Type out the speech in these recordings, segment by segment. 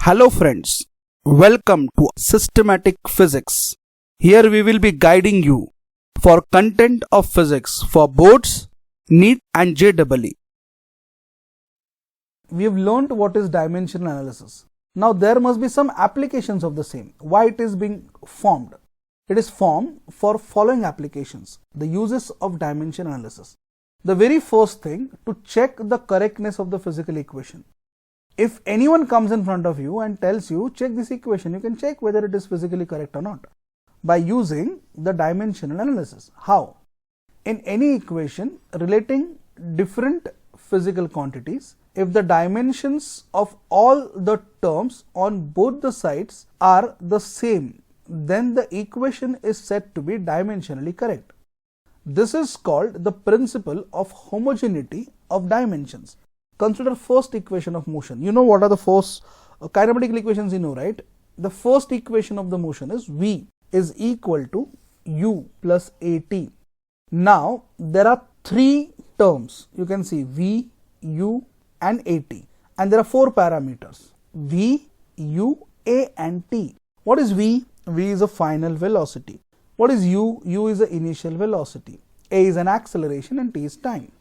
Hello friends, welcome to Systematic Physics. Here we will be guiding you for content of physics for boards, NEET and JEE. We have learnt what is dimensional analysis. Now there must be some applications of the same. Why it is being formed? It is formed for following applications. The uses of dimension analysis. The very first thing, to check the correctness of the physical equation. If anyone comes in front of you and tells you check this equation, you can check whether it is physically correct or not by using the dimensional analysis. How? In any equation relating different physical quantities, if the dimensions of all the terms on both the sides are the same, then the equation is said to be dimensionally correct. This is called the principle of homogeneity of dimensions. Consider first equation of motion. You know what are the first kinematical equations, you know, right? The first equation of the motion is V is equal to U plus AT. Now there are three terms. You can see V, U and AT, and there are four parameters: V, U, A and T. What is V? V is a final velocity. What is U? U is the initial velocity. A is an acceleration and T is time.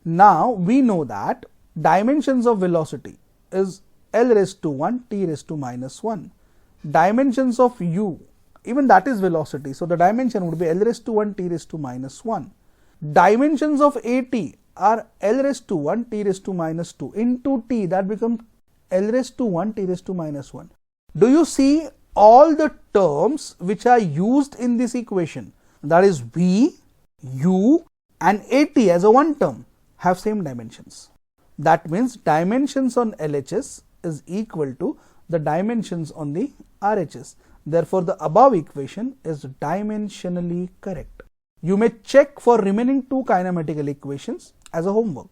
Now we know that dimensions of velocity is L raised to 1, T raised to minus 1. Dimensions of U, even that is velocity, so the dimension would be L raised to 1, T raised to minus 1. Dimensions of AT are L raised to 1, T raised to minus 2 into T, that becomes L raised to 1, T raised to minus 1. Do you see all the terms which are used in this equation, that is V, U and AT as a one term, have same dimensions? That means dimensions on LHS is equal to the dimensions on the RHS. Therefore, the above equation is dimensionally correct. You may check for remaining two kinematical equations as a homework.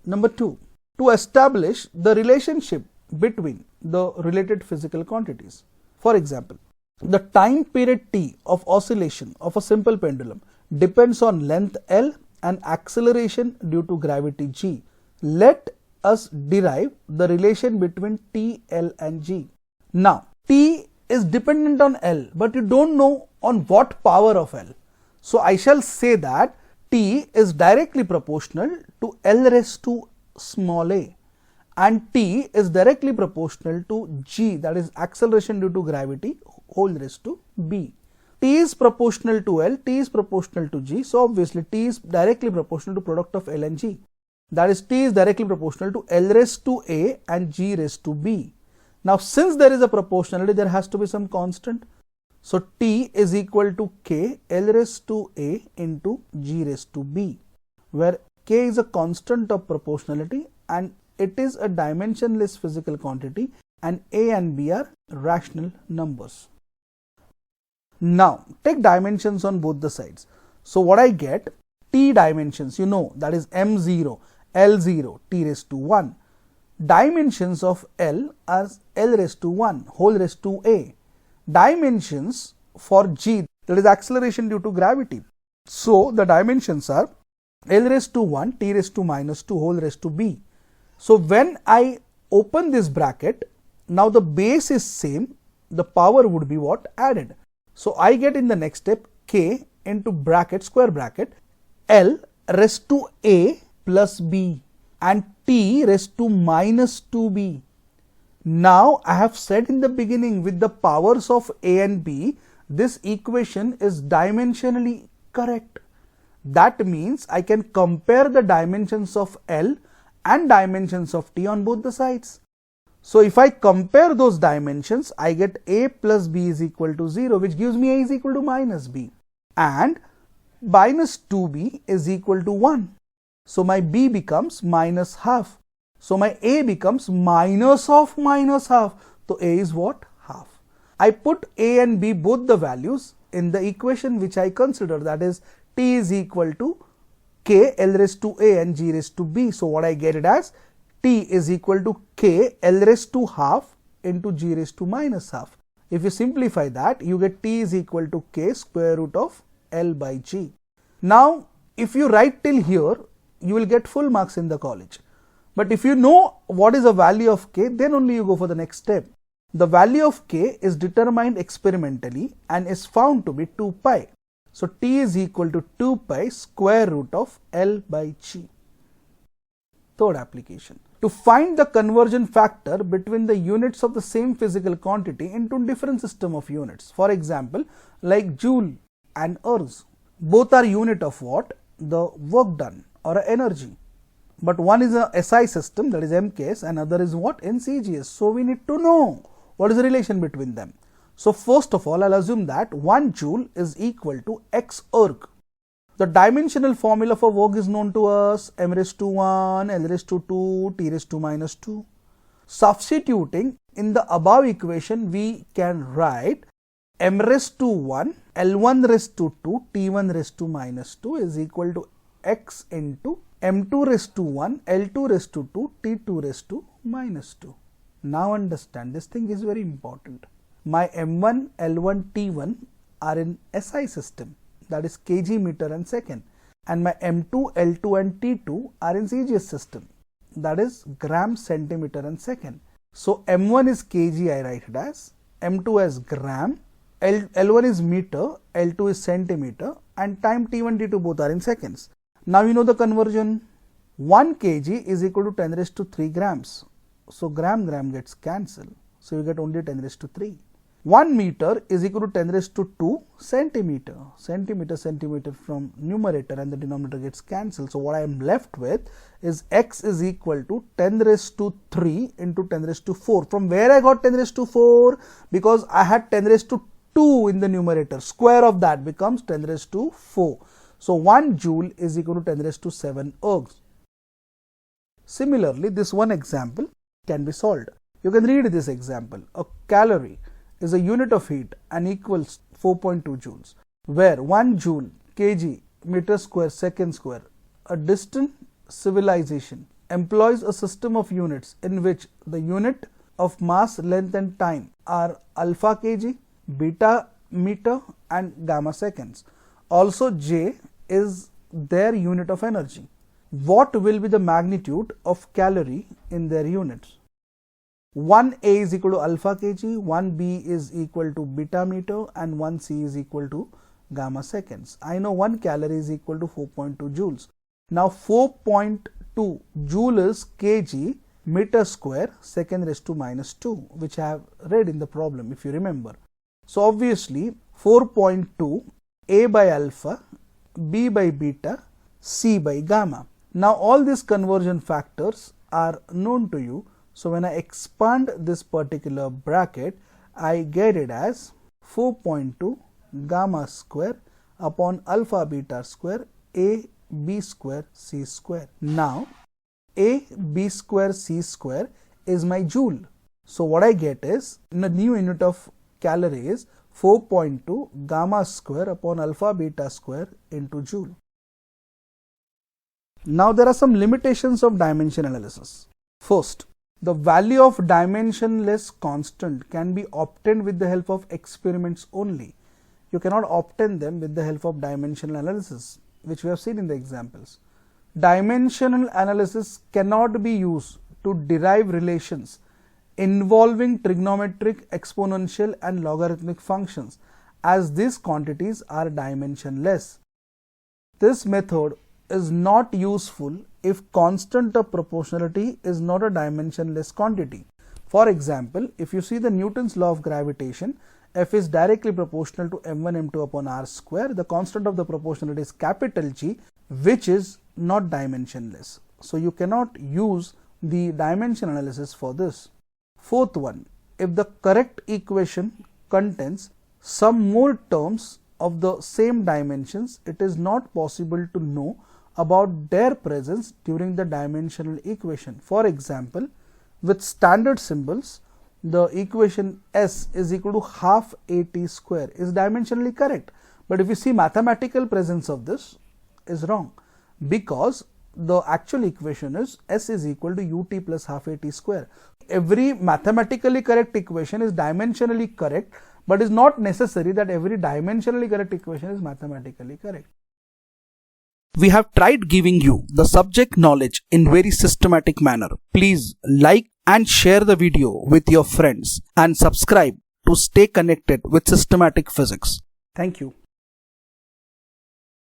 Number 2, to establish the relationship between the related physical quantities. For example, the time period T of oscillation of a simple pendulum depends on length L and acceleration due to gravity G. Let us derive the relation between T, L and G. Now, T is dependent on L, but you don't know on what power of L. So, I shall say that T is directly proportional to L raised to small a, and T is directly proportional to G, that is acceleration due to gravity whole raised to B. T is proportional to L, T is proportional to G, so obviously T is directly proportional to product of L and G. That is, T is directly proportional to L raised to A and G raised to B. Now, since there is a proportionality, there has to be some constant. So, T is equal to K L raised to A into G raised to B, where K is a constant of proportionality and it is a dimensionless physical quantity, and A and B are rational numbers. Now, take dimensions on both the sides. So, what I get? T dimensions, you know, that is M0, L0, T raised to 1. Dimensions of L are L raised to 1, whole raised to A. Dimensions for G, that is acceleration due to gravity. So, the dimensions are L raised to 1, T raised to minus 2, whole raised to B. So, when I open this bracket, now the base is same, the power would be what? Added. So, I get in the next step K into bracket, square bracket, L raised to A plus B and T raised to minus 2B. Now, I have said in the beginning, with the powers of A and B, this equation is dimensionally correct. That means I can compare the dimensions of L and dimensions of T on both the sides. So, if I compare those dimensions, I get A plus B is equal to 0, which gives me A is equal to minus B, and minus 2B is equal to 1. So, my B becomes minus half. So, my A becomes minus of minus half. So, A is what? Half. I put A and B both the values in the equation which I consider, that is T is equal to K L raised to A and G raised to B. So, what I get it as? T is equal to K L raised to half into G raised to minus half. If you simplify that, you get T is equal to K square root of L by G. Now, if you write till here, you will get full marks in the college. But if you know what is the value of K, then only you go for the next step. The value of k is determined experimentally and is found to be 2 pi. So t is equal to 2 pi square root of L by G. Third application. To find the conversion factor between the units of the same physical quantity into different system of units. For example, like joule and ergs. Both are unit of what? The work done or energy. But one is a SI system, that is MKS, and other is what? In CGS. So we need to know what is the relation between them. So first of all, I'll assume that 1 joule is equal to X erg. The dimensional formula for work is known to us, m raised to 1, L raised to 2, T raised to minus 2. Substituting in the above equation, we can write m raised to 1, L1 raised to 2, T1 raised to minus 2 is equal to X into m2 raised to 1, L2 raised to 2, T2 raised to minus 2. Now understand, this thing is very important. My m1, L1, T1 are in SI system, that is kg meter and second, and my m2, L2 and T2 are in CGS system, that is gram centimeter and second. So m1 is kg, I write it as, m2 as gram, L1 is meter, L2 is centimeter, and time T1, T2 both are in seconds. Now you know the conversion. 1 kg is equal to 10 raised to 3 grams. So gram gets cancelled. So you get only 10 raised to 3. 1 meter is equal to 10 raised to 2 centimeter. Centimeter from numerator and the denominator gets cancelled. So what I am left with is x is equal to 10 raised to 3 into 10 raised to 4. From where I got 10 raised to 4? Because I had 10 raised to 2 in the numerator. Square of that becomes 10 raised to 4. So 1 joule is equal to 10 raised to 7 ergs. Similarly, this one example can be solved. You can read this example. A calorie is a unit of heat and equals 4.2 joules, where 1 joule kg meter square second square. A distant civilization employs a system of units in which the unit of mass, length and time are alpha kg, beta meter and gamma seconds. Also J is their unit of energy. What will be the magnitude of calorie in their units? 1A is equal to alpha kg, 1B is equal to beta meter and 1C is equal to gamma seconds. I know 1 calorie is equal to 4.2 joules. Now 4.2 joule is kg meter square second raised to minus 2, which I have read in the problem if you remember. So obviously 4.2 A by alpha, B by beta, C by gamma. Now all these conversion factors are known to you. So when I expand this particular bracket, I get it as 4.2 gamma square upon alpha beta square A B square C square. Now A B square C square is my joule. So what I get is, in the new unit of calorie is 4.2 gamma square upon alpha beta square into joule. Now there are some limitations of dimension analysis. First, the value of dimensionless constant can be obtained with the help of experiments only. You cannot obtain them with the help of dimensional analysis, which we have seen in the examples. Dimensional analysis cannot be used to derive relations involving trigonometric, exponential and logarithmic functions, as these quantities are dimensionless. This method is not useful if constant of proportionality is not a dimensionless quantity. For example, if you see the Newton's law of gravitation, F is directly proportional to m1 m2 upon r square. The constant of the proportionality is capital G, which is not dimensionless. So you cannot use the dimension analysis for this. Fourth one, if the correct equation contains some more terms of the same dimensions, it is not possible to know about their presence during the dimensional equation. For example, with standard symbols, the equation S is equal to half AT square is dimensionally correct. But if you see mathematical presence of this is wrong, because the actual equation is S is equal to UT plus half AT square. Every mathematically correct equation is dimensionally correct, but it's not necessary that every dimensionally correct equation is mathematically correct. We have tried giving you the subject knowledge in very systematic manner. Please like, and share the video with your friends and subscribe to stay connected with systematic physics. Thank you.